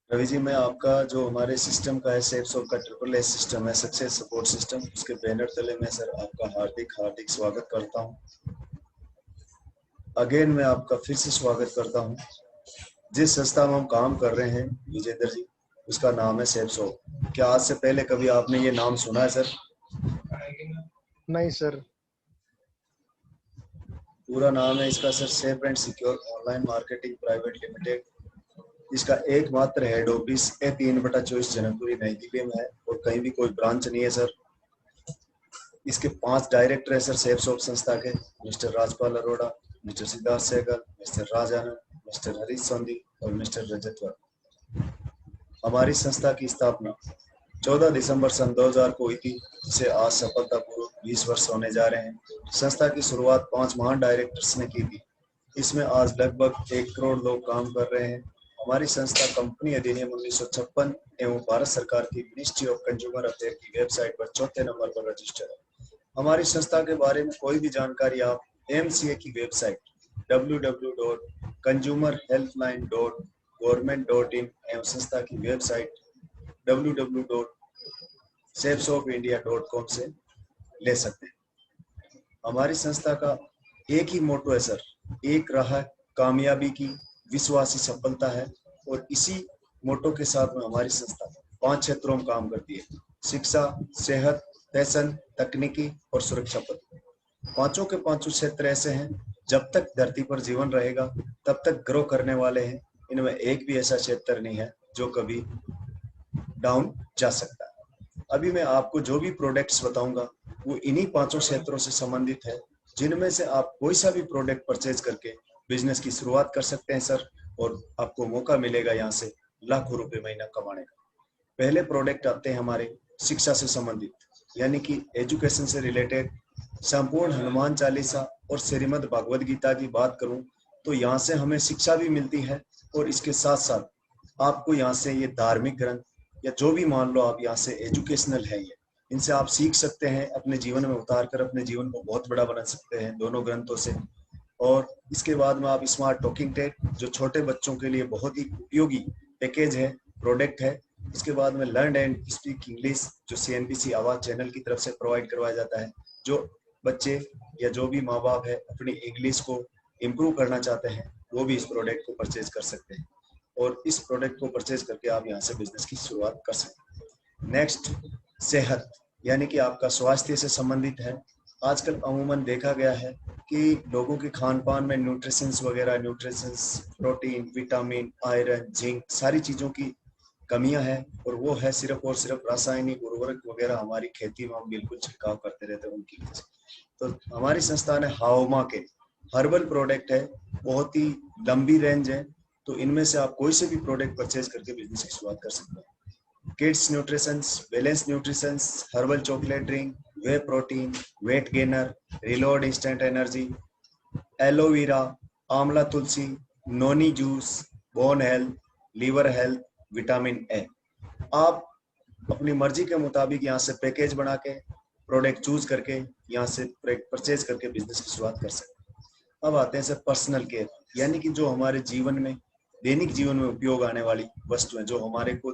रवि जी, मैं आपका जो हमारे सिस्टम का है सेफ्स का ट्रिपल एस सिस्टम है, सक्सेस सपोर्ट सिस्टम, उसके बैनर तले में सर आपका हार्दिक हार्दिक स्वागत करता हूं। अगेन मैं आपका फिर से स्वागत करता हूं। जिस संस्था में हम काम कर रहे हैं विजेंद्र जी, उसका नाम है सेफ्सो। क्या आज से पहले कभी आपने ये नाम सुना है सर? नहीं सर। पूरा नाम है इसका sir safe and secure online marketing private limited. इसका एकमात्र हेड ऑफिस A3/24 जनकपुरी नई दिल्ली में है और कहीं भी कोई ब्रांच नहीं है सर। इसके 5 डायरेक्टर है सर सेफ सॉफ्ट संस्था के। Mister Rajpal Arora, mister Siddharth Sehgal, mister Rajanand, mister Harish Sondhi और मिस्टर रजत वर्मा। हमारी संस्था की स्थापना 14 दिसंबर सन 2000 को हुई थी, जिसे आज सफलतापूर्वक 20 वर्ष होने जा रहे हैं। संस्था की शुरुआत 5 महान डायरेक्टर्स ने की थी। इसमें आज लगभग 1 करोड़ लोग काम कर रहे हैं। हमारी संस्था कंपनी अधिनियम 1956 एवं भारत सरकार की मिनिस्ट्री ऑफ कंज्यूमर अफेयर की वेबसाइट पर चौथे नंबर पर रजिस्टर है। हमारी संस्था के बारे में कोई भी जानकारी आप एमसीए की वेबसाइट www.consumerhelpline.government.in एवं संस्था की वेबसाइट www.safesofindia.com से ले सकते हैं। हमारी संस्था का एक ही मोटो है सर, एक राह कामयाबी की, विश्वासी सफलता है। और इसी मोटो के साथ में हमारी संस्था 5 क्षेत्रों में काम करती है: शिक्षा, सेहत, फैशन, तकनीकी और सुरक्षा पद। पांचों के पांचों क्षेत्र ऐसे हैं, जब तक धरती पर जीवन रहेगा तब तक ग्रो करने वाले हैं। इनमें एक भी ऐसा क्षेत्र नहीं है जो कभी डाउन जा सकता है। अभी मैं आपको जो भी प्रोडक्ट्स बताऊंगा वो इन्हीं 5 क्षेत्रों से संबंधित है, जिनमें से आप कोई सा भी प्रोडक्ट परचेज करके बिजनेस की शुरुआत कर सकते हैं सर। और आपको मौका मिलेगा यहाँ से लाखों रुपए महीना कमाने का। पहले प्रोडक्ट आते हैं हमारे शिक्षा से संबंधित, यानी कि एजुकेशन से रिलेटेड। संपूर्ण हनुमान चालीसा और श्रीमद् भागवत गीता की बात करूं तो यहाँ से हमें शिक्षा भी मिलती है, और इसके साथ साथ आपको यहाँ से ये धार्मिक ग्रंथ या जो भी मान लो आप यहाँ से एजुकेशनल है, ये इनसे आप सीख सकते हैं, अपने जीवन में उतार कर अपने जीवन को बहुत बड़ा बना सकते हैं दोनों ग्रंथों से। और इसके बाद में आप स्मार्ट टॉकिंग टेक, जो छोटे बच्चों के लिए बहुत ही उपयोगी पैकेज है, प्रोडक्ट है। इसके बाद में लर्न एंड स्पीक इंग्लिश, जो CNBC आवाज चैनल की तरफ से प्रोवाइड करवाया जाता है। जो बच्चे या जो भी माँ बाप है अपनी इंग्लिश को इम्प्रूव करना चाहते हैं, वो भी इस प्रोडक्ट को परचेज कर सकते हैं। और इस प्रोडक्ट को परचेज करके आप यहाँ से बिजनेस की शुरुआत कर सकते हैं। नेक्स्ट, सेहत, यानी कि आपका स्वास्थ्य से संबंधित है। आजकल अमूमन देखा गया है कि लोगों के खान पान में न्यूट्रिशंस वगैरह, nutritions, protein, vitamin, iron, zinc, सारी चीज़ों की कमियां हैं। और वो है सिर्फ और सिर्फ रासायनिक उर्वरक वगैरह हमारी खेती में हम बिल्कुल छिड़काव करते रहते हैं उनकी वजह से। तो हमारी संस्था ने हाओमा के हर्बल प्रोडक्ट है, बहुत ही लंबी रेंज है। तो इनमें से आप कोई से भी प्रोडक्ट परचेज करके बिजनेस की शुरुआत कर सकते हैं। Kids nutritions, balance nutritions, herbal chocolate drink, whey protein, weight gainer, reload instant energy, aloe vera, आंवला तुलसी, noni juice, bone health, liver health, vitamin A. आप अपनी मर्जी के मुताबिक यहाँ से पैकेज बना के प्रोडक्ट चूज करके यहाँ से परचेज करके बिजनेस की शुरुआत कर सकते हैं। अब आते हैं सर पर्सनल केयर, यानी कि जो हमारे जीवन में, दैनिक जीवन में उपयोग आने वाली वस्तुएं जो हमारे को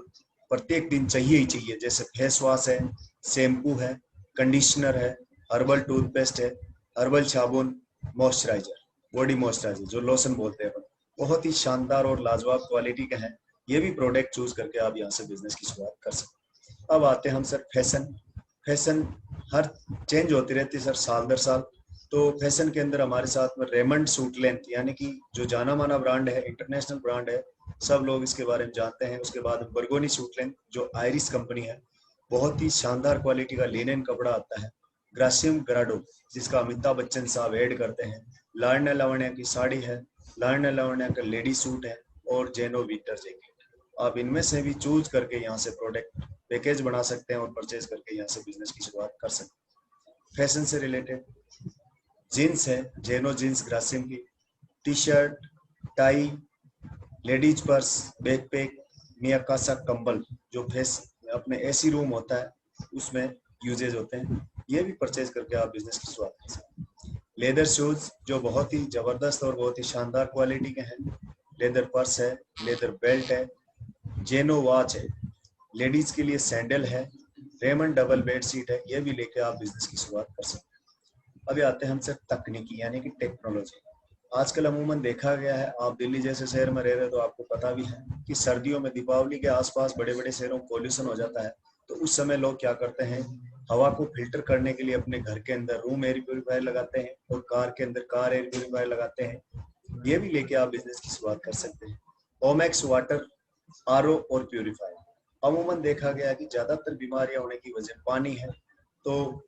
प्रत्येक दिन चाहिए ही चाहिए, जैसे फेस वॉश है, शैम्पू है, कंडीशनर है, हर्बल टूथपेस्ट है, हर्बल साबुन, मॉइस्चराइजर, बॉडी मॉइस्चराइजर जो लोशन बोलते हैं अपन, बहुत ही शानदार और लाजवाब क्वालिटी के हैं। ये भी प्रोडक्ट चूज करके आप यहाँ से बिजनेस की शुरुआत कर सकते हैं। अब आते हैं हम सर फैशन। फैशन हर चेंज होती रहती है सर, साल दर साल। तो फैशन के अंदर हमारे साथ में रेमंड सूट लेंथ, यानी कि जो जाना माना ब्रांड है, इंटरनेशनल ब्रांड है, सब लोग इसके बारे में जानते हैं। उसके बाद बर्गोनी सूट लेंथ, जो आयरिश कंपनी है, बहुत ही शानदार क्वालिटी का लिनन कपड़ा आता है। ग्रासिम ग्राडो, जिसका अमिताभ बच्चन साहब ऐड करते हैं। लावण्य लावण्य की साड़ी है, लावण्य लावण्य का लेडी सूट है, और जेनो विंटर जैकेट। आप इनमें से भी चूज करके यहाँ से प्रोडक्ट पैकेज बना सकते हैं और परचेज करके यहाँ से बिजनेस की शुरुआत कर सकते हैं। फैशन से रिलेटेड जीन्स है, जेनो जीन्स ग्रासिम की, T shirt, tie, ladies purse, backpack, मियाकासा कंबल, जो फेस अपने एसी रूम होता है उसमें यूजेज होते हैं, ये भी परचेज करके आप बिजनेस की शुरुआत कर सकते हैं। लेदर शूज, जो बहुत ही जबरदस्त और बहुत ही शानदार क्वालिटी के हैं। लेदर पर्स है, लेदर बेल्ट है, जेनो वॉच है, लेडीज के लिए सैंडल है, रेमंड डबल बेड सीट है, ये भी लेके आप बिजनेस की शुरुआत कर सकते हैं। अभी आते हैं हम सर तकनीकी यानी कि टेक्नोलॉजी। आजकल अमूमन देखा गया है, आप दिल्ली जैसे शहर में रह रहे हो तो आपको पता भी है कि सर्दियों में दीपावली के आसपास बड़े बड़े शहरों में पॉल्यूशन हो जाता है। तो उस समय लोग क्या करते हैं, हवा को फिल्टर करने के लिए अपने घर के अंदर रूम एयर प्योरीफायर लगाते हैं और कार के अंदर कार एयर प्योरीफायर लगाते हैं। ये भी लेके आप बिजनेस की शुरुआत कर सकते हैं। ओमैक्स वाटर, आरओ और प्योरीफायर। अमूमन देखा गया है कि ज्यादातर बीमारियां होने की वजह पानी है, तो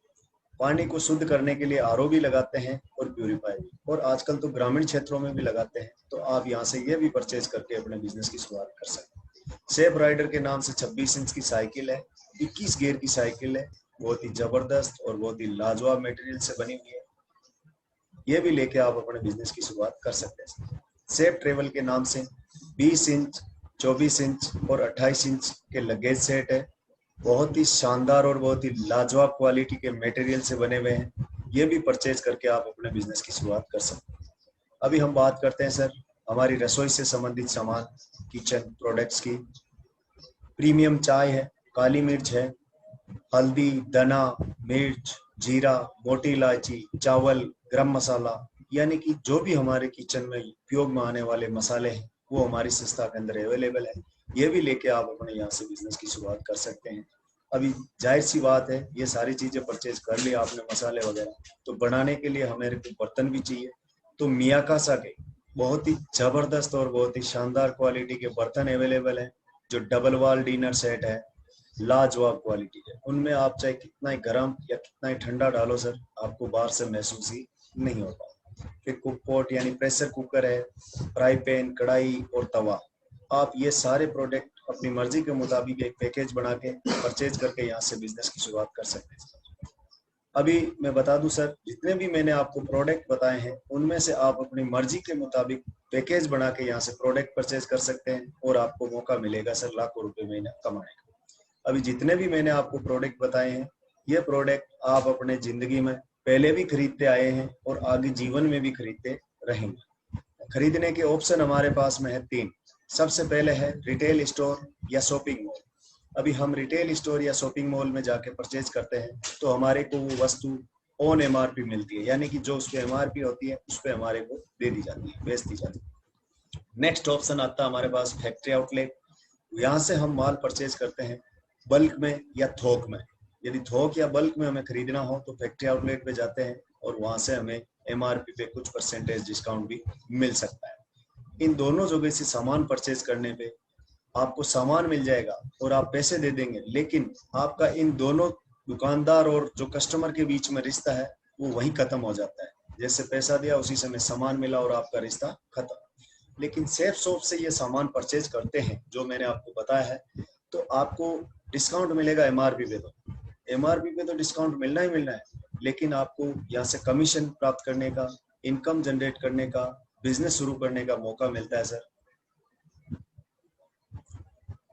पानी को शुद्ध करने के लिए आरओ भी लगाते हैं और प्यूरीफायर भी, और आजकल तो ग्रामीण क्षेत्रों में भी लगाते हैं। तो आप यहाँ से ये भी परचेज करके अपने बिजनेस की शुरुआत कर सकते हैं। सेफ राइडर के नाम से 26 इंच की साइकिल है, 21 गियर की साइकिल है, बहुत ही जबरदस्त और बहुत ही लाजवाब मटेरियल से बनी हुई है। ये भी लेके आप अपने बिजनेस की शुरुआत कर सकते हैं। सेफ ट्रेवल के नाम से 20 इंच, 24 इंच और 28 इंच के लगेज सेट है, बहुत ही शानदार और बहुत ही लाजवाब क्वालिटी के मटेरियल से बने हुए हैं। ये भी परचेज करके आप अपने बिजनेस की शुरुआत कर सकते हैं। अभी हम बात करते हैं सर हमारी रसोई से संबंधित सामान, किचन प्रोडक्ट्स की। प्रीमियम चाय है, काली मिर्च है, हल्दी, धना, मिर्च, जीरा, मोटी इलायची, चावल, गरम मसाला, यानी कि जो भी हमारे किचन में उपयोग में आने वाले मसाले हैं वो हमारी संस्था के अंदर अवेलेबल है। ये भी लेके आप अपने यहाँ से बिजनेस की शुरुआत कर सकते हैं। अभी जाहिर सी बात है, ये सारी चीजें परचेज कर ली आपने मसाले वगैरह, तो बनाने के लिए हमें को बर्तन भी चाहिए। तो मियाकासा के बहुत ही जबरदस्त और बहुत ही शानदार क्वालिटी के बर्तन अवेलेबल हैं, जो डबल वॉल डिनर सेट है, लाजवाब क्वालिटी है। उनमें आप चाहे कितना ही गर्म या कितना ही ठंडा डालो सर, आपको बाहर से महसूस ही नहीं होता। फिर कुक पॉट यानी प्रेशर कुकर है, फ्राई पैन, कढ़ाई और तवा। आप ये सारे प्रोडक्ट अपनी मर्जी के मुताबिक एक पैकेज बना के परचेज करके यहाँ से बिजनेस की शुरुआत कर सकते हैं। अभी मैं बता दूं सर, जितने भी मैंने आपको प्रोडक्ट बताए हैं उनमें से आप अपनी मर्जी के मुताबिक पैकेज बना के यहाँ से प्रोडक्ट परचेज कर सकते हैं और आपको मौका मिलेगा सर लाखों रुपए महीना कमाने का। अभी जितने भी मैंने आपको प्रोडक्ट बताए हैं, ये प्रोडक्ट आप अपने जिंदगी में पहले भी खरीदते आए हैं और आगे जीवन में भी खरीदते रहेंगे। खरीदने के ऑप्शन हमारे पास में है 3। सबसे पहले है रिटेल स्टोर या शॉपिंग मॉल। अभी हम रिटेल स्टोर या शॉपिंग मॉल में जाके परचेज करते हैं तो हमारे को वो वस्तु ऑन एमआरपी मिलती है, यानी कि जो उस पर एमआरपी होती है उस पर हमारे को दे दी जाती है, बेच दी जाती है। नेक्स्ट ऑप्शन आता है हमारे पास फैक्ट्री आउटलेट। यहाँ से हम माल परचेज करते हैं बल्क में या थोक में। यदि थोक या बल्क में हमें खरीदना हो तो फैक्ट्री आउटलेट पे जाते हैं और वहां से हमें एमआरपी पे कुछ परसेंटेज डिस्काउंट भी मिल सकता है। इन दोनों जगह से सामान परचेज करने पे आपको सामान मिल जाएगा और आप पैसे दे देंगे, लेकिन आपका इन दोनों दुकानदार और जो कस्टमर के बीच में रिश्ता है वो वहीं खत्म हो जाता है। जैसे पैसा दिया उसी समय सामान मिला और आपका रिश्ता खत्म। लेकिन सेफ शॉप से ये सामान परचेज करते हैं जो मैंने आपको बताया है, तो आपको डिस्काउंट मिलेगा एमआरपी पे। तो एमआरपी पे तो डिस्काउंट मिलना ही मिलना है, लेकिन आपको यहाँ से कमीशन प्राप्त करने का, इनकम जनरेट करने का, बिजनेस शुरू करने का मौका मिलता है सर।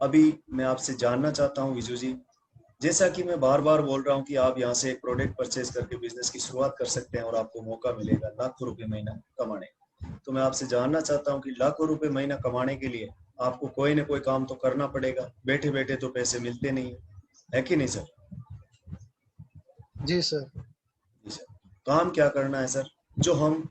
अभी मैं आपसे जानना चाहता हूँ विजू जी, जैसा कि मैं बार बार बोल रहा हूँ कि आप यहाँ से एक प्रोडक्ट परचेज करके बिजनेस की शुरुआत कर सकते हैं और आपको मौका मिलेगा लाखों रुपए महीना कमाने का। तो मैं आपसे जानना चाहता हूँ कि लाखों रुपए महीना कमाने के लिए आपको कोई ना कोई काम तो करना पड़ेगा, बैठे बैठे तो पैसे मिलते नहीं है कि नहीं सर? जी सर। जी सर। काम क्या करना है सर, जो हम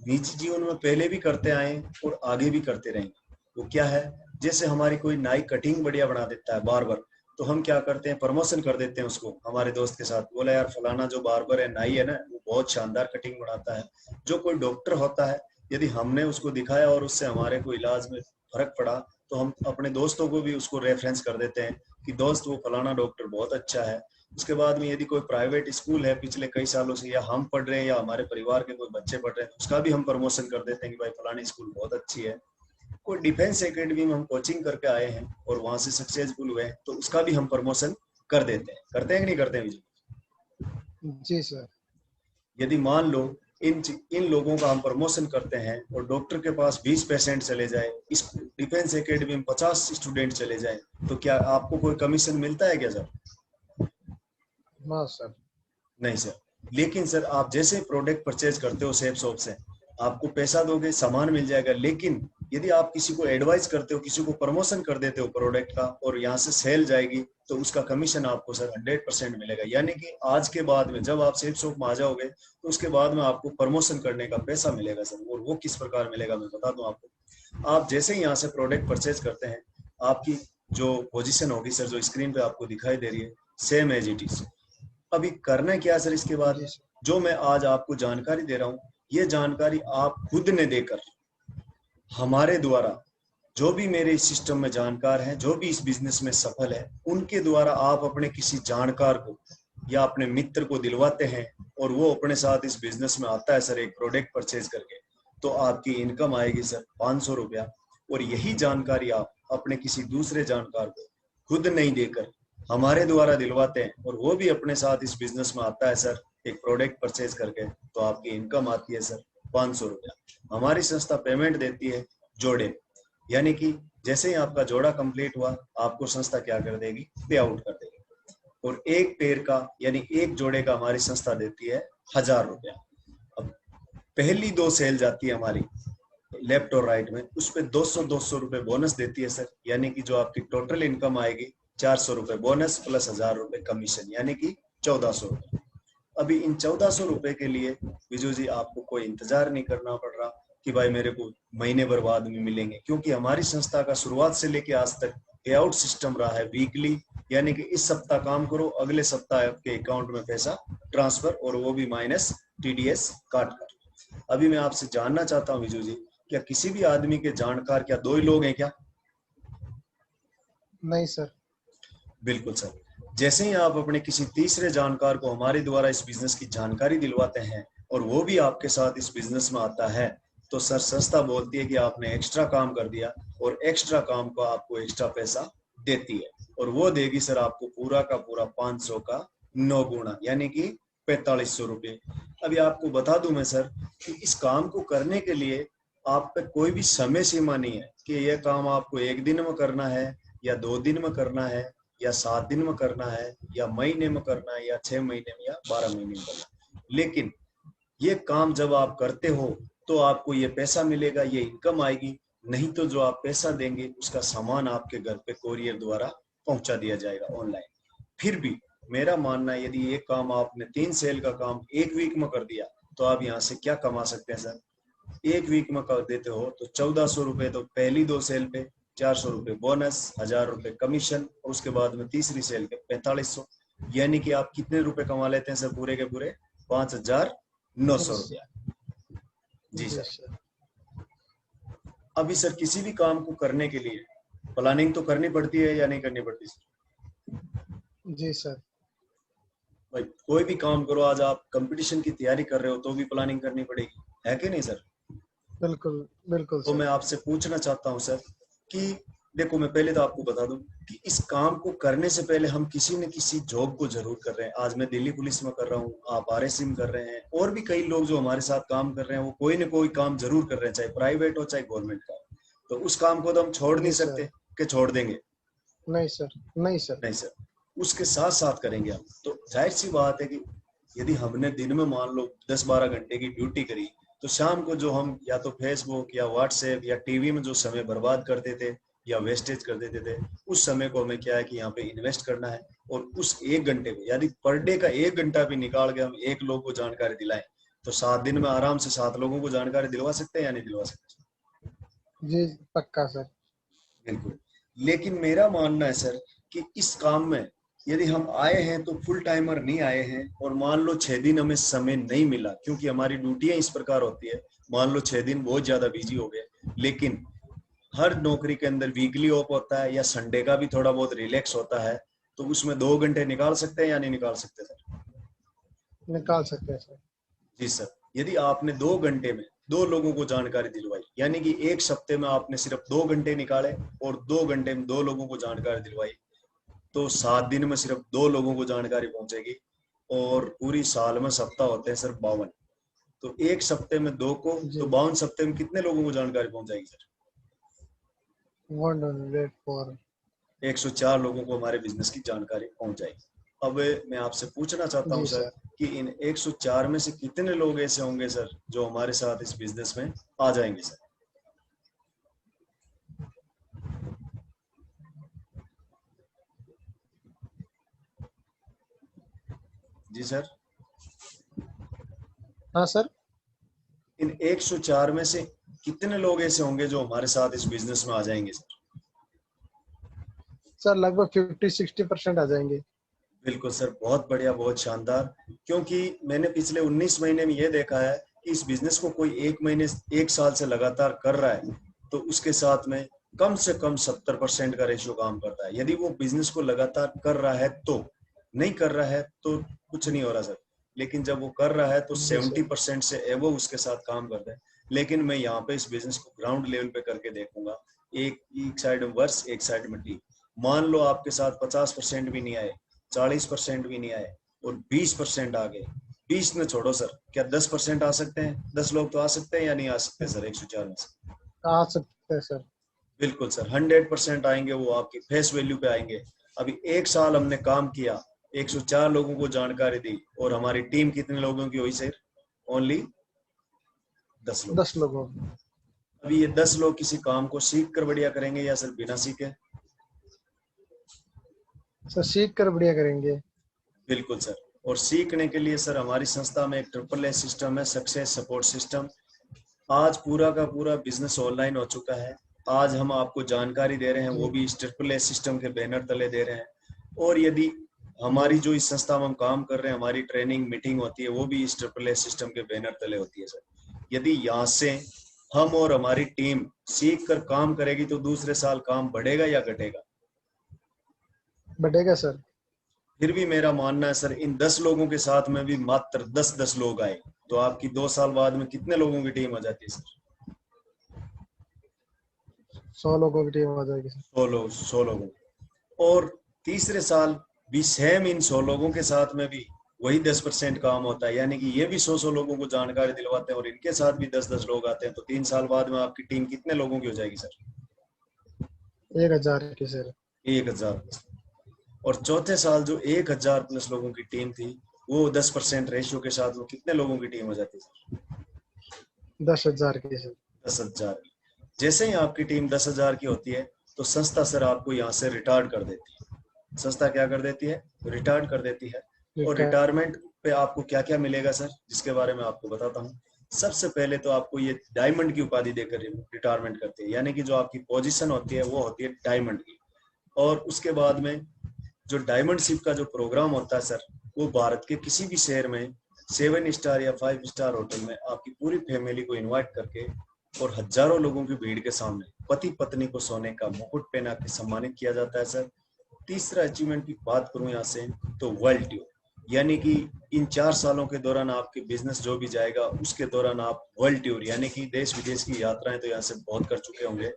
निजी जीवन में पहले भी करते आए हैं और आगे भी करते रहेंगे। वो क्या है, जैसे हमारी कोई नाई कटिंग बढ़िया बना देता है बार्बर, तो हम क्या करते हैं, प्रमोशन कर देते हैं उसको हमारे दोस्त के साथ, बोला यार फलाना जो बार्बर है, नाई है ना, वो बहुत शानदार कटिंग बनाता है। जो कोई डॉक्टर होता है, यदि हमने उसको दिखाया और उससे हमारे को इलाज में फर्क पड़ा तो हम अपने दोस्तों को भी उसको रेफरेंस कर देते हैं कि दोस्त वो फलाना डॉक्टर बहुत अच्छा है। उसके बाद में यदि कोई प्राइवेट स्कूल है पिछले कई सालों से, या हम पढ़ रहे हैं या हमारे परिवार के कोई बच्चे पढ़ रहे हैं, उसका भी हम प्रमोशन कर देते हैं कि भाई फलानी स्कूल बहुत अच्छी है। कोई डिफेंस एकेडमी में हम कोचिंग करके आए हैं और वहां से सक्सेसफुल हुए हैं, तो उसका भी हम प्रमोशन कर देते हैं। करते हैं कि नहीं करते हैं विजय? जी सर। यदि मान लो इन लोगों का हम प्रमोशन करते हैं और डॉक्टर के पास 20 पेशेंट चले जाए, इस डिफेंस एकेडमी में 50 स्टूडेंट चले जाए, तो क्या आपको कोई कमीशन मिलता है क्या सर? हाँ सर। नहीं सर। लेकिन सर आप जैसे प्रोडक्ट परचेज करते हो सेफ शॉप से, आपको पैसा दोगे, सामान मिल जाएगा, लेकिन यदि आप किसी को एडवाइस करते हो, किसी को प्रमोशन कर देते हो प्रोडक्ट का और यहाँ से सेल जाएगी, तो उसका कमीशन आपको सर 100% मिलेगा। यानी कि आज के बाद में जब आप सेल्स शॉप में आ जाओगे तो उसके बाद में आपको प्रमोशन करने का पैसा मिलेगा सर। और वो किस प्रकार मिलेगा मैं बता दूं आपको। आप जैसे ही यहाँ से प्रोडक्ट परचेज करते हैं, आपकी जो पोजीशन होगी सर, जो स्क्रीन पे आपको दिखाई दे रही है, सेम एज इट इज। अभी करना क्या है सर इसके बाद जी में, सर। जो मैं आज आपको जानकारी दे रहा हूँ, ये जानकारी आप खुद ने देकर, हमारे द्वारा, जो भी मेरे इस सिस्टम में जानकार हैं, जो भी इस बिजनेस में सफल है, उनके द्वारा आप अपने किसी जानकार को या अपने मित्र को दिलवाते हैं और वो अपने साथ इस बिजनेस में आता है सर एक प्रोडक्ट परचेज करके, तो आपकी इनकम आएगी सर 500 रुपया। और यही जानकारी आप अपने किसी दूसरे जानकार को खुद नहीं देकर हमारे द्वारा दिलवाते हैं और वो भी अपने साथ इस बिजनेस में आता है सर एक प्रोडक्ट परचेज करके, तो आपकी इनकम आती है सर 500 रुपया। हमारी संस्था पेमेंट देती है जोड़े, यानी कि जैसे ही आपका जोड़ा कंप्लीट हुआ, आपको संस्था क्या कर देगी, पे आउट कर देगी। और एक पेड़ का यानी एक जोड़े का हमारी संस्था देती है 1000 रुपया। अब पहली 2 सेल जाती है हमारी लेफ्ट और राइट में, उस पर 200 रुपए बोनस देती है सर। यानी कि जो आपकी टोटल इनकम आएगी 400 रुपए बोनस प्लस 1000 रुपए कमीशन, यानी कि 1400 रुपए। अभी इन 1400 रुपए के लिए विजू जी आपको कोई इंतजार नहीं करना पड़ रहा कि भाई मेरे को महीने भर बाद में मिलेंगे, क्योंकि हमारी संस्था का शुरुआत से लेके आज तक पे आउट सिस्टम रहा है वीकली। यानी कि इस सप्ताह काम करो, अगले सप्ताह आपके अकाउंट में पैसा ट्रांसफर, और वो भी माइनस टीडीएस काट कर। अभी मैं आपसे जानना चाहता हूँ विजू जी, क्या किसी भी आदमी के जानकार क्या 2 ही लोग हैं क्या? नहीं सर। बिल्कुल सर। जैसे ही आप अपने किसी तीसरे जानकार को हमारे द्वारा इस बिजनेस की जानकारी दिलवाते हैं और वो भी आपके साथ इस बिजनेस में आता है, तो सर संस्था बोलती है कि आपने एक्स्ट्रा काम कर दिया और एक्स्ट्रा काम को आपको एक्स्ट्रा पैसा देती है। और वो देगी सर आपको पूरा का पूरा 500 का 9 गुना, यानी कि 4500 रुपये। अभी आपको बता दूं मैं सर कि इस काम को करने के लिए आप पे कोई भी समय सीमा नहीं है कि यह काम आपको 1 दिन में करना है या 2 दिन में करना है या 7 दिन में करना है या महीने में करना है या 6 महीने में या 12 महीने में करना है। लेकिन ये काम जब आप करते हो तो आपको ये पैसा मिलेगा, ये इनकम आएगी। नहीं तो जो आप पैसा देंगे उसका सामान आपके घर पे कोरियर द्वारा पहुंचा दिया जाएगा ऑनलाइन। फिर भी मेरा मानना है, यदि ये काम आपने 3 सेल का काम 1 वीक में कर दिया, तो आप यहाँ से क्या कमा सकते हैं सर? 1 वीक में कर देते हो तो 1400 रुपए तो पहली 2 सेल पे, 400 रुपए बोनस, 1000 रुपए कमीशन, और उसके बाद में तीसरी सेल के 4500। यानी कि आप कितने रुपए कमा लेते हैं सर? पूरे के पूरे 5900 रुपया। जी सर। अभी सर किसी भी काम को करने के लिए प्लानिंग तो करनी पड़ती है या नहीं करनी पड़ती सर? जी सर। भाई कोई भी काम करो, आज आप कंपटीशन की तैयारी कर रहे हो तो भी प्लानिंग करनी पड़ेगी, है कि नहीं सर? बिल्कुल बिल्कुल तो सर। मैं आपसे पूछना चाहता हूं सर कि देखो, मैं पहले तो आपको बता दूं कि इस काम को करने से पहले हम किसी न किसी जॉब को जरूर कर रहे हैं। आज मैं दिल्ली पुलिस में कर रहा हूँ, आप आरएससी में कर रहे हैं, और भी कई लोग जो हमारे साथ काम कर रहे हैं वो कोई न कोई काम जरूर कर रहे हैं, चाहे प्राइवेट हो चाहे गवर्नमेंट का। तो उस काम को तो हम छोड़ नहीं जी सर। सकते कि छोड़ देंगे। नहीं सर। नहीं सर। नहीं सर, उसके साथ साथ करेंगे हम। तो जाहिर सी बात है कि यदि हमने दिन में मान लो 10-12 घंटे की ड्यूटी करी, तो शाम को जो हम या तो फेसबुक या व्हाट्सएप या टीवी में जो समय बर्बाद करते थे या वेस्टेज कर देते थे, उस समय को हमें क्या है कि यहाँ पे इन्वेस्ट करना है। और उस 1 घंटे को, यदि पर डे का 1 घंटा भी निकाल के हम एक लोग को जानकारी दिलाएं, तो 7 दिन में आराम से 7 लोगों को जानकारी दिलवा सकते हैं या नहीं दिलवा सकते? जी पक्का सर। बिल्कुल। लेकिन मेरा मानना है सर कि इस काम में यदि हम आए हैं तो फुल टाइमर नहीं आए हैं, और मान लो 6 दिन हमें समय नहीं मिला, क्योंकि हमारी ड्यूटियां इस प्रकार होती है, मान लो 6 दिन बहुत ज्यादा बिजी हो गए, लेकिन हर नौकरी के अंदर वीकली ऑफ होता है या संडे का भी थोड़ा बहुत रिलैक्स होता है, तो उसमें 2 घंटे निकाल सकते हैं या नहीं निकाल सकते सर? निकाल सकते हैं सर। जी सर। यदि आपने 2 घंटे में 2 लोगों को जानकारी दिलवाई, यानी कि एक सप्ते में आपने सिर्फ 2 घंटे निकाले और 2 घंटे में 2 लोगों को जानकारी दिलवाई, तो 7 दिन में सिर्फ 2 लोगों को जानकारी पहुंचेगी। और पूरी साल में सप्ताह होते हैं सर 52, तो एक सप्ते में 2 को, जी। तो 52 सप्ते में कितने लोगों को जानकारी पहुंचाएगी सर? 104। 104 लोगों को हमारे बिजनेस की जानकारी पहुंच जाएगी। अब मैं आपसे पूछना चाहता हूं जी सर सर। कि इन 104 में से कितने लोग ऐसे होंगे सर जो हमारे साथ इस बिजनेस में आ जाएंगे सर? जी सर। हाँ सर। इन 104 में से कितने लोग ऐसे होंगे जो हमारे साथ इस बिजनेस में आ जाएंगे सर? सर लगभग 50-60% आ जाएंगे। बिल्कुल सर, बहुत बढ़िया, बहुत शानदार। क्योंकि मैंने पिछले 19 महीने में ये देखा है कि इस बिजनेस को कोई 1 साल से लगातार कर रहा है तो उसके साथ में कम से कम 70% का रेशियो काम करता है। यदि वो बिजनेस को लगातार कर रहा है तो, नहीं कर रहा है तो कुछ नहीं हो रहा सर। लेकिन जब वो कर रहा है तो जी सर। 70% से एवो उसके साथ काम करता है। लेकिन मैं यहाँ पे इस बिजनेस को ग्राउंड लेवल पे करके देखूंगा। एक साइड में वर्ष, एक साइड में टीम। मान लो आपके साथ 50% भी नहीं आए, 40% भी नहीं आए और 20% आ गए। 20 में छोड़ो सर, क्या 10% आ सकते हैं? 10 लोग तो आ सकते हैं या नहीं आ सकते सर 104 में से? आ सकते हैं सर। बिल्कुल सर, 100% आएंगे। वो आपकी फेस वैल्यू पे आएंगे। अभी 1 साल हमने काम किया, 104 लोगों को जानकारी दी और हमारी टीम कितने लोगों की हुई सर? ओनली 10 लोग। 10 लोगों। अभी ये 10 लोग किसी काम को सीख कर बढ़िया करेंगे या सर बिना सीखे? सर सीख कर बढ़िया करेंगे। बिल्कुल सर। और सीखने के लिए सर हमारी संस्था में एक AAA सिस्टम है, सक्सेस सपोर्ट सिस्टम। आज पूरा का पूरा बिजनेस ऑनलाइन हो चुका है। आज हम आपको जानकारी दे रहे हैं, वो जी। भी इस AAA सिस्टम के बैनर तले दे रहे हैं। और यदि जी। हमारी जो इस संस्था में हम काम कर रहे हैं, हमारी ट्रेनिंग मीटिंग होती है, वो भी इस AAA सिस्टम के बैनर तले होती है सर। यदि यहाँ से हम और हमारी टीम सीख कर काम करेगी तो दूसरे साल काम बढ़ेगा या घटेगा? बढ़ेगा सर। फिर भी मेरा मानना है सर, इन 10 लोगों के साथ में भी मात्र 10-10 लोग आए तो आपकी 2 साल बाद में कितने लोगों की टीम आ जाती है सर? 100 लोगों की टीम आ जाएगी सर। 100 लोगों। और तीसरे साल भी सेम इन 100 लोगों के साथ में भी वही 10% काम होता है। यानी कि ये भी 100 लोगों को जानकारी दिलवाते हैं और इनके साथ भी 10-10 लोग आते हैं। तो 3 साल बाद में आपकी टीम कितने लोगों की हो जाएगी सर? 1000 की सर। 1000। और चौथे साल जो 1000+ लोगों की टीम थी, वो 10% रेशियो के साथ वो कितने लोगों की टीम हो जाती है? 10,000 की सर। 10,000। जैसे ही आपकी टीम 10,000 की होती है तो संस्था सर आपको यहाँ से रिटायर्ड कर देती है। संस्था क्या कर देती है? रिटायर्ड कर देती है। और रिटायर। रिटायरमेंट पे आपको क्या क्या मिलेगा सर, जिसके बारे में आपको बताता हूँ। सबसे पहले तो आपको ये डायमंड की उपाधि देकर रिटायरमेंट करते हैं। यानी कि जो आपकी पोजीशन होती है वो होती है डायमंड की। और उसके बाद में जो डायमंड शिप का जो प्रोग्राम होता है सर, वो भारत के किसी भी शहर में 7 स्टार या 5 स्टार होटल में आपकी पूरी फैमिली को इनवाइट करके और हजारों लोगों की भीड़ के सामने पति पत्नी को सोने का मुकुट पहना के सम्मानित किया जाता है सर। तीसरा अचीवमेंट की बात करूं यहाँ से, तो वर्ल्ड टूर। यानी कि इन 4 सालों के दौरान आपके बिजनेस जो भी जाएगा उसके दौरान आप वर्ल्ड टूर यानी कि देश विदेश की यात्राएं तो यहाँ से बहुत कर चुके होंगे।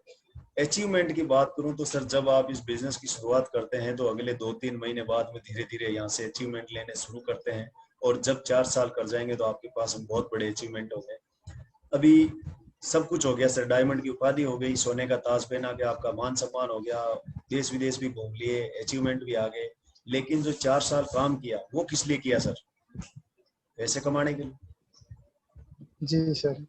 अचीवमेंट की बात करूं तो सर, जब आप इस बिजनेस की शुरुआत करते हैं तो अगले 2-3 महीने बाद में धीरे धीरे यहाँ से अचीवमेंट लेने शुरू करते हैं। और जब 4 साल कर जाएंगे तो आपके पास बहुत बड़े अचीवमेंट हो गए। अभी सब कुछ हो गया सर, डायमंड की उपाधि हो गई, सोने का ताज पहना के आपका मान सम्मान हो गया, देश विदेश भी घूम लिए, अचीवमेंट भी आ गए। लेकिन जो 4 साल काम किया वो किस लिए किया सर? पैसे कमाने के लिए। जी सर।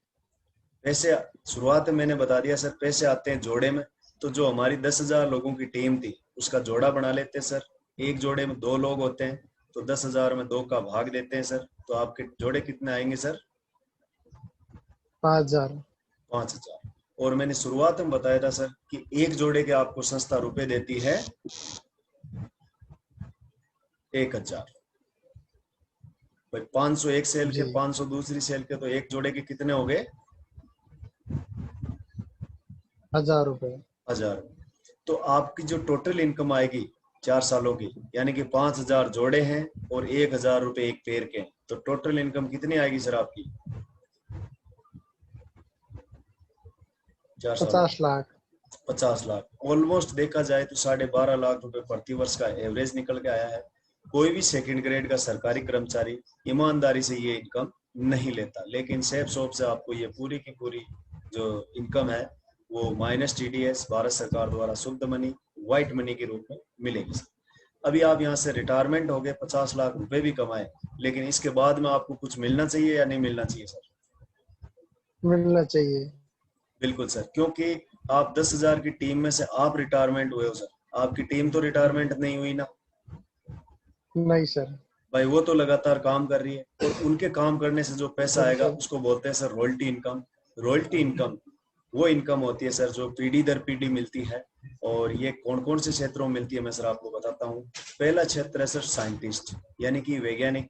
पैसे, शुरुआत में मैंने बता दिया सर, पैसे आते हैं जोड़े में। तो जो हमारी 10,000 लोगों की टीम थी उसका जोड़ा बना लेते हैं सर। एक जोड़े में 2 लोग होते हैं तो 10,000 में 2 का भाग देते हैं सर। तो आपके जोड़े कितने आएंगे सर? 5,000। 5,000। और मैंने शुरुआत में बताया था सर कि एक जोड़े के आपको संस्था रुपए देती है 1,000। भाई 500 एक सेल के, जी। 500 दूसरी सेल के, तो एक जोड़े के कितने हो गए? 1,000 रुपए। 1,000। तो आपकी जो टोटल इनकम आएगी 4 सालों की, यानी कि 5,000 जोड़े हैं और 1,000 रुपए एक पेड़ के, तो टोटल इनकम कितनी आएगी सर आपकी 4 सालों? 50 लाख। 50 लाख। ऑलमोस्ट देखा जाए तो 12.5 लाख रुपए प्रति वर्ष का एवरेज निकल के आया है। कोई भी सेकंड ग्रेड का सरकारी कर्मचारी ईमानदारी से ये इनकम नहीं लेता। लेकिन सेफ शॉप से आपको ये पूरी की पूरी जो इनकम है वो माइनस TDS भारत सरकार द्वारा शुद्ध मनी, व्हाइट मनी के रूप में मिलेगी सर। अभी आप यहाँ से रिटायरमेंट हो गए, 50 लाख रुपए भी कमाए, लेकिन इसके बाद में आपको कुछ मिलना चाहिए या नहीं मिलना चाहिए सर? मिलना चाहिए। बिल्कुल सर, क्योंकि आप 10,000 की टीम में से आप रिटायरमेंट हुए हो सर, आपकी टीम तो रिटायरमेंट नहीं हुई ना। नहीं सर। भाई वो तो लगातार काम कर रही है और उनके काम करने से जो पैसा आएगा बिल्कुल। उसको बोलते हैं sir royalty income. Royalty income वो इनकम होती है सर जो पीढ़ी दर पीढ़ी मिलती है। और ये कौन कौन से क्षेत्रों में मिलती है मैं सर आपको बताता हूँ। पहला क्षेत्र है सर साइंटिस्ट यानी कि वैज्ञानिक।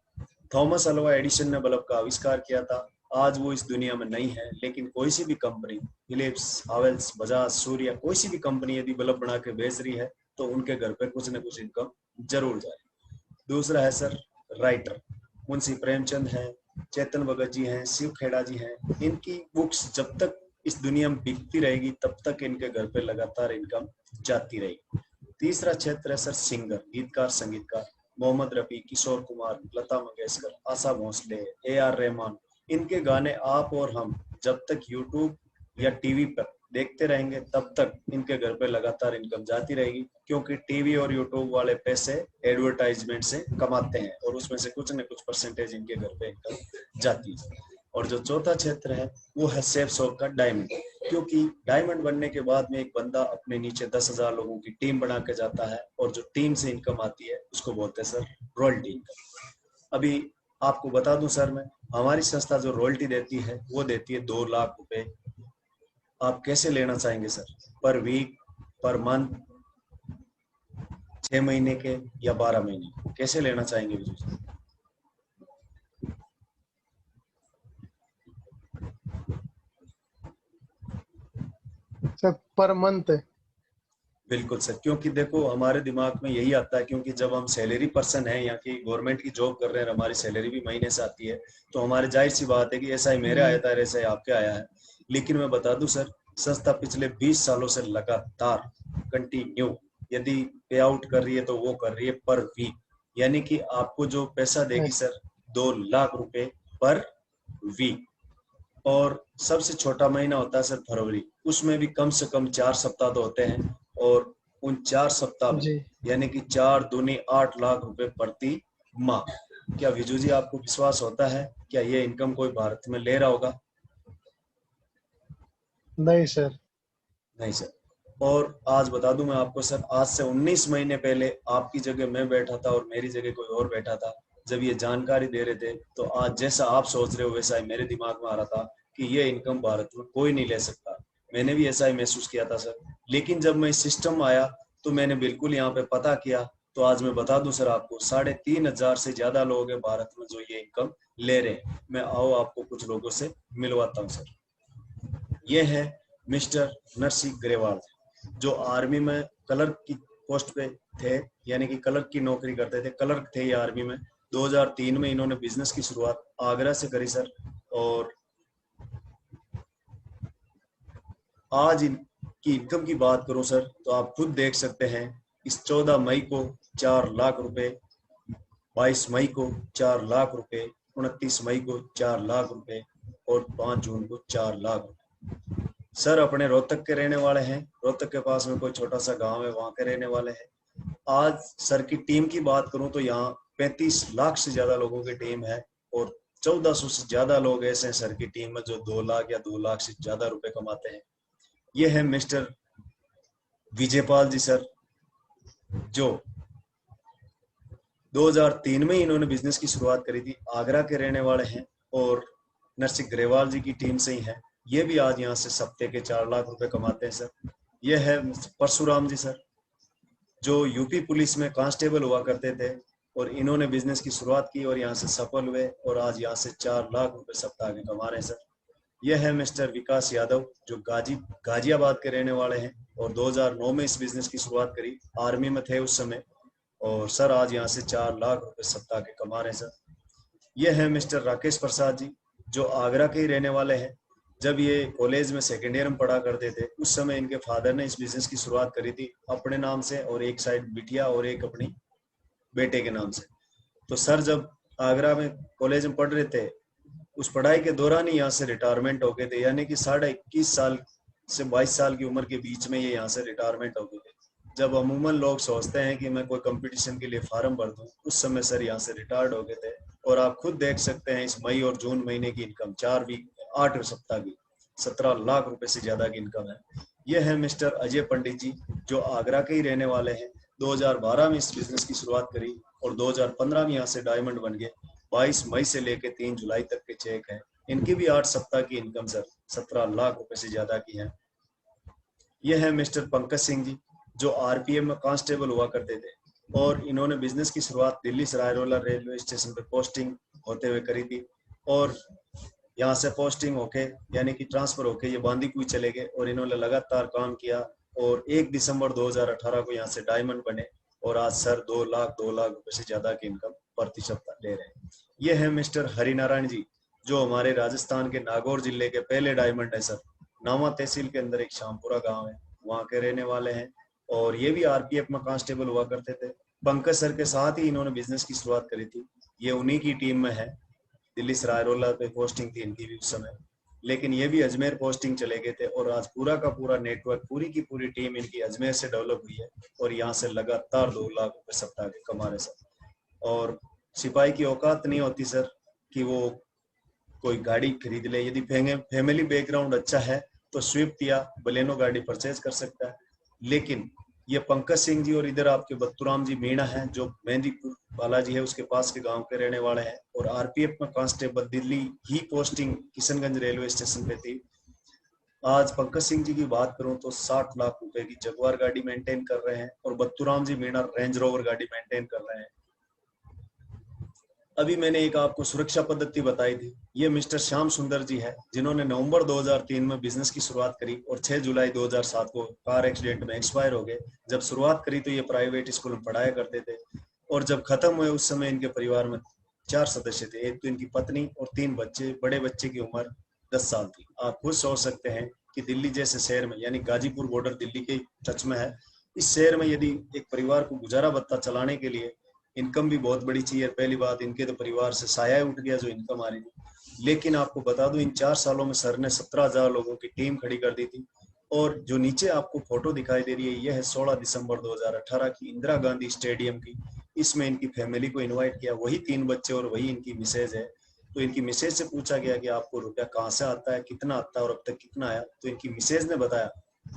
थॉमस अल्वा एडिसन ने बल्ब का आविष्कार किया था। आज वो इस दुनिया में नहीं है, लेकिन कोई सी भी कंपनी, फिलिप्स, हावेल्स, बजाज, सूर्य, कोई सी भी कंपनी यदि बल्ब बना के बेच रही है तो उनके घर पे कुछ न कुछ इनकम जरूर जाए। दूसरा है सर राइटर। मुंशी प्रेमचंद हैं, चेतन भगत जी हैं, शिव खेड़ा जी हैं। इनकी बुक्स जब तक इस दुनिया में बिकती रहेगी तब तक इनके घर पे लगातार इनकम जाती रहेगी। तीसरा क्षेत्र है सर सिंगर, गीतकार, संगीतकार। Mohammad Rafi, Kishore Kumar, Lata Mangeshkar, Asha Bhosle, A R Rahman. इनके गाने आप और हम जब तक यूट्यूब या टीवी पर देखते रहेंगे तब तक इनके घर पे लगातार इनकम जाती रहेगी, क्योंकि टीवी और यूट्यूब वाले पैसे एडवर्टाइजमेंट से कमाते हैं और उसमें से कुछ न कुछ परसेंटेज इनके घर पे इनकम जाती है। और जो चौथा क्षेत्र है वो है सेफ शॉप का डायमंड, क्योंकि डायमंड बनने के बाद में एक बंदा अपने नीचे 10,000 लोगों की टीम बना के जाता है और जो टीम से इनकम आती है उसको बोलते हैं सर रॉयल्टी इनकम। अभी आपको बता दूं सर, मैं हमारी संस्था जो रॉयल्टी देती है वो देती है 2 लाख रुपए। आप कैसे लेना चाहेंगे सर? पर वीक, पर मंथ, 6 महीने के या 12 महीने, कैसे लेना चाहेंगे विजय सर? Sir per month. बिल्कुल सर, क्योंकि देखो हमारे दिमाग में यही आता है, क्योंकि जब हम सैलरी पर्सन है यहाँ की गवर्नमेंट की जॉब कर रहे हैं, हमारी सैलरी भी महीने से आती है, तो हमारे जाहिर सी बात है कि ऐसा ही मेरे आया था, ऐसा ही आपके आया है। लेकिन मैं बता दूं सर, संस्था पिछले 20 सालों से लगातार कंटिन्यू यदि पे आउट कर रही है तो वो कर रही है पर वीक, यानी कि आपको जो पैसा देगी सर 2 लाख रुपए पर वीक। और सबसे छोटा महीना होता है सर फरवरी, उसमें भी कम से कम 4 सप्ताह तो होते हैं। और उन 4 सप्ताह में जी यानी कि 4 दूनी 8 लाख रुपए प्रति माह। क्या विजू जी आपको विश्वास होता है क्या ये इनकम कोई भारत में ले रहा होगा? नहीं सर। नहीं सर। और आज बता दूं मैं आपको सर, आज से 19 महीने पहले आपकी जगह मैं बैठा था और मेरी जगह कोई और बैठा था, जब ये जानकारी दे रहे थे तो आज जैसा आप सोच रहे हो वैसा ही मेरे दिमाग में आ रहा था कि ये इनकम भारत में कोई नहीं ले सकता। मैंने भी ऐसा ही महसूस किया था सर। लेकिन जब मैं इस सिस्टम में आया तो मैंने बिल्कुल यहाँ पे पता किया, तो आज मैं बता दूं सर आपको 3,500 से ज्यादा लोग हैं भारत में जो ये इनकम ले रहे हैं। मैं आओ आपको कुछ लोगों से मिलवाता हूँ सर। ये है मिस्टर नरसिंह ग्रेवाल, जो आर्मी में क्लर्क की पोस्ट पे थे, यानी कि क्लर्क की नौकरी करते थे, क्लर्क थे ये आर्मी में। 2003 में इन्होंने बिजनेस की शुरुआत आगरा से करी सर। और आज इनकी इनकम की बात करूं सर तो आप खुद देख सकते हैं, इस 14 मई को 4 लाख रुपए, 22 मई को 4 लाख रुपए, 29 मई को 4 लाख रुपए और 5 जून को 4 लाख रुपए। सर अपने रोहतक के रहने वाले हैं, रोहतक के पास में कोई छोटा सा गांव है, वहां के रहने वाले हैं। आज सर की टीम की बात करूं तो यहाँ 35 लाख से ज्यादा लोगों की टीम है और 1400 से ज्यादा लोग ऐसे हैं सर की टीम में जो 2 लाख या 2 लाख से ज्यादा रुपए कमाते हैं। ये है मिस्टर विजयपाल जी सर, जो 2003 में इन्होंने बिजनेस की शुरुआत करी थी, आगरा के रहने वाले हैं और नरसिंह ग्रेवाल जी की टीम से ही है। ये भी आज यहाँ से सप्ते के 4 लाख रुपए कमाते हैं सर। ये है परशुराम जी सर, जो यूपी पुलिस में कांस्टेबल हुआ करते थे और इन्होंने बिजनेस की शुरुआत की और यहाँ से सफल हुए और आज यहाँ से 4 लाख रुपए सप्ताह के कमा रहे हैं सर। यह है मिस्टर विकास यादव, जो गाजियाबाद के रहने वाले हैं और 2009 में इस बिजनेस की शुरुआत करी, आर्मी में थे उस समय। और सर आज यहाँ से 4 लाख रुपए सप्ताह के कमा रहे हैं सर। ये है मिस्टर राकेश प्रसाद जी, जो आगरा के ही रहने वाले हैं। जब ये कॉलेज में सेकेंड ईयर में पढ़ा करते थे उस समय इनके फादर ने इस बिजनेस की शुरुआत करी थी अपने नाम से, और एक साइड बिटिया और एक अपनी बेटे के नाम से। तो सर जब आगरा में कॉलेज में पढ़ रहे थे, उस पढ़ाई के दौरान ही यहाँ से रिटायरमेंट हो गए थे, यानी कि 21.5 साल से 22 साल की उम्र के बीच में ये यहाँ से रिटायरमेंट हो गए थे। जब अमूमन लोग सोचते हैं कि मैं कोई कंपटीशन के लिए फार्म भर दूं, उस समय सर यहाँ से रिटायर्ड हो गए थे। और आप खुद देख सकते हैं इस मई और जून महीने की इनकम 4 वीक 8 सप्ताह की 17 लाख रुपए से ज्यादा की इनकम है। ये है मिस्टर अजय पंडित जी, जो आगरा के ही रहने वाले हैं। 2012 में इस बिजनेस की शुरुआत करी और 2015 में यहाँ से डायमंड बन गए। 22 मई से लेके 3 जुलाई तक के चेक हैं। इनकी भी 8 सप्ताह की इनकम सर 17 लाख रुपए से ज्यादा की है। यह है मिस्टर पंकज सिंह जी, जो आरपीएफ में कांस्टेबल हुआ करते थे और इन्होंने बिजनेस की शुरुआत दिल्ली सराय रोला रेलवे स्टेशन पे पोस्टिंग होते हुए करी थी और यहाँ से पोस्टिंग होके यानी कि ट्रांसफर होके ये बांदीकुई चले गए और इन्होंने लगातार काम किया और 1 दिसंबर 2018 को यहाँ से डायमंड बने और आज सर 2 लाख रुपए से ज्यादा की इनकम प्रति सप्ताह ले रहे हैं। ये है मिस्टर हरिनारायण जी, जो हमारे राजस्थान के नागौर जिले के पहले डायमंड है सर। नावा तहसील के अंदर एक शामपुरा गांव है, वहाँ के रहने वाले हैं और ये भी आरपीएफ में कांस्टेबल हुआ करते थे। पंकज सर के साथ ही इन्होंने बिजनेस की शुरुआत करी थी। ये उन्हीं की टीम में है। दिल्ली सराय रोला पे पोस्टिंग थी इनकी भी उस समय, लेकिन ये भी अजमेर पोस्टिंग चले गए थे और आज पूरा का पूरा नेटवर्क, पूरी की पूरी टीम इनकी अजमेर से डेवलप हुई है और यहाँ से लगातार 2 लाख रुपए सप्ताह के कमा रहे सर। और सिपाही की औकात नहीं होती सर कि वो कोई गाड़ी खरीद ले। यदि फैमिली बैकग्राउंड अच्छा है तो स्विफ्ट या बलेनो गाड़ी परचेज कर सकता है, लेकिन ये पंकज सिंह जी और इधर आपके बत्तूराम जी मीणा हैं, जो मेहंदीपुर बालाजी है उसके पास के गांव के रहने वाले हैं और आरपीएफ में कांस्टेबल, दिल्ली ही पोस्टिंग किशनगंज रेलवे स्टेशन पे थी। आज पंकज सिंह जी की बात करूं तो 60 लाख रुपए की जगुआर गाड़ी मेंटेन कर रहे हैं और बत्तूराम जी मीणा रेंज रोवर गाड़ी मेंटेन कर रहे हैं। अभी मैंने एक आपको सुरक्षा पद्धति बताई थी। ये मिस्टर श्याम सुंदर जी है, जिन्होंने नवंबर 2003 में बिजनेस की शुरुआत करी और 6 जुलाई 2007 को कार एक्सीडेंट में एक्सपायर हो गए। जब शुरुआत करी तो ये प्राइवेट स्कूल में पढ़ाया करते थे और जब खत्म हुए उस समय इनके परिवार में 4 सदस्य थे। एक तो इनकी पत्नी और 3 बच्चे। बड़े बच्चे की उम्र 10 साल थी। आप खुद सोच सकते हैं कि दिल्ली जैसे शहर में, यानी गाजीपुर बॉर्डर दिल्ली के टच में है, इस शहर में यदि एक परिवार को गुजारा भत्ता चलाने के लिए इनकम भी बहुत बड़ी चाहिए। पहली बात, इनके तो परिवार से साया उठ गया जो इनकम आ रही थी। लेकिन आपको बता दूं, इन 4 सालों में सर ने 17,000 लोगों की टीम खड़ी कर दी थी। और जो नीचे आपको फोटो दिखाई दे रही है, यह है 16 दिसंबर 2018 की इंदिरा गांधी स्टेडियम की। इसमें इनकी फैमिली को इन्वाइट किया, वही 3 बच्चे और वही इनकी मिसेज है। तो इनकी मिसेज से पूछा गया कि आपको रुपया कहाँ से आता है, कितना आता है और अब तक कितना आया। तो इनकी मिसेज ने बताया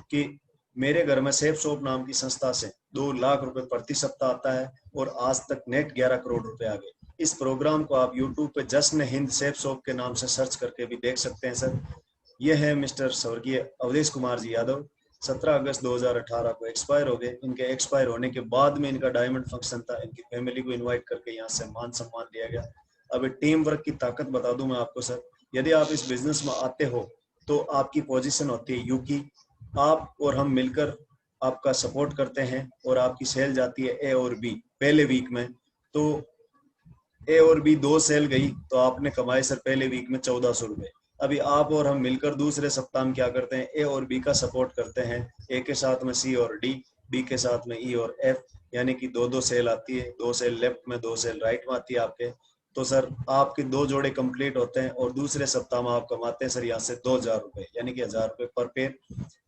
कि मेरे घर में सेफ शॉप नाम की संस्था से 2 लाख रुपए प्रति सप्ताह आता है और आज तक नेट 11 करोड़ रुपए आ गए। इस प्रोग्राम को आप यूट्यूब पे जश्न हिंद सेफ शॉप के नाम से सर्च करके भी देख सकते हैं सर। यह है मिस्टर स्वर्गीय अवधेश कुमार जी यादव, 17 अगस्त 2018 को एक्सपायर हो गए। इनके एक्सपायर होने के बाद में इनका डायमंड फंक्शन था, इनकी फैमिली को इन्वाइट करके यहाँ से मान सम्मान दिया गया। अब टीम वर्क की ताकत बता दूं मैं आपको सर, यदि आप इस बिजनेस में आते हो तो आपकी पोजीशन होती है यू की। आप और हम मिलकर आपका सपोर्ट करते हैं और आपकी सेल जाती है ए और बी पहले वीक में। तो ए और बी 2 सेल गई तो आपने कमाए सर पहले वीक में 1400 रुपए। अभी आप और हम मिलकर दूसरे सप्ताह में क्या करते हैं, ए और बी का सपोर्ट करते हैं। ए के साथ में सी और डी, बी के साथ में ई और एफ, यानी कि 2-2 सेल आती है। 2 सेल लेफ्ट में, 2 सेल राइट में आती है आपके। तो सर आपके 2 जोड़े कंप्लीट होते हैं और दूसरे सप्ताह में आप कमाते हैं सर यहाँ से 2000 रुपए, यानी कि 1000 रुपए पर पेयर।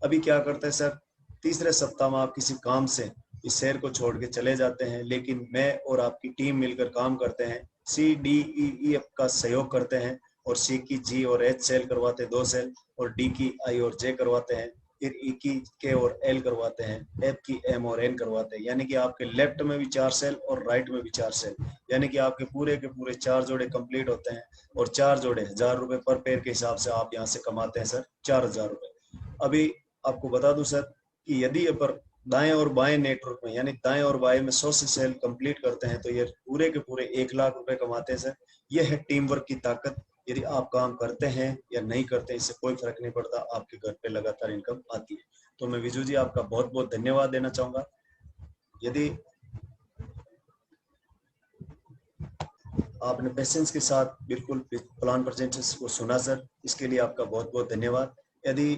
अभी क्या करते हैं सर, तीसरे सप्ताह में आप किसी काम से इस शहर को छोड़ के चले जाते हैं, लेकिन मैं और आपकी टीम मिलकर काम करते हैं। सी डी ई एफ का सहयोग करते हैं और सी की जी और एच सेल करवाते हैं 2 सेल, और डी की आई और जे करवाते हैं, फिर ई की के और एल करवाते हैं, एफ की एम और एन करवाते हैं। यानी कि आपके लेफ्ट में भी 4 सेल और राइट में भी 4 सेल, यानी कि आपके पूरे के पूरे 4 जोड़े कंप्लीट होते हैं और 4 जोड़े 1000 रुपए पर पेयर के हिसाब से आप यहाँ से कमाते हैं सर 4000 रुपए। अभी आपको बता दूं सर कि यदि पर दाएं और बाएं नेटवर्क में, यानी दाएं और बाएं में 100 से सेल कंप्लीट करते हैं तो ये पूरे के पूरे 1 लाख रुपए कमाते हैं सर। यह है टीम वर्क की ताकत। यदि आप काम करते हैं या नहीं करते इससे कोई फर्क नहीं पड़ता, आपके घर पे लगातार इनकम आती है। तो मैं विजू जी आपका बहुत बहुत धन्यवाद देना चाहूंगा। यदि आपने पेशेंस के साथ बिल्कुल प्लान प्रेजेंटेशन को सुना सर, इसके लिए आपका बहुत बहुत धन्यवाद। यदि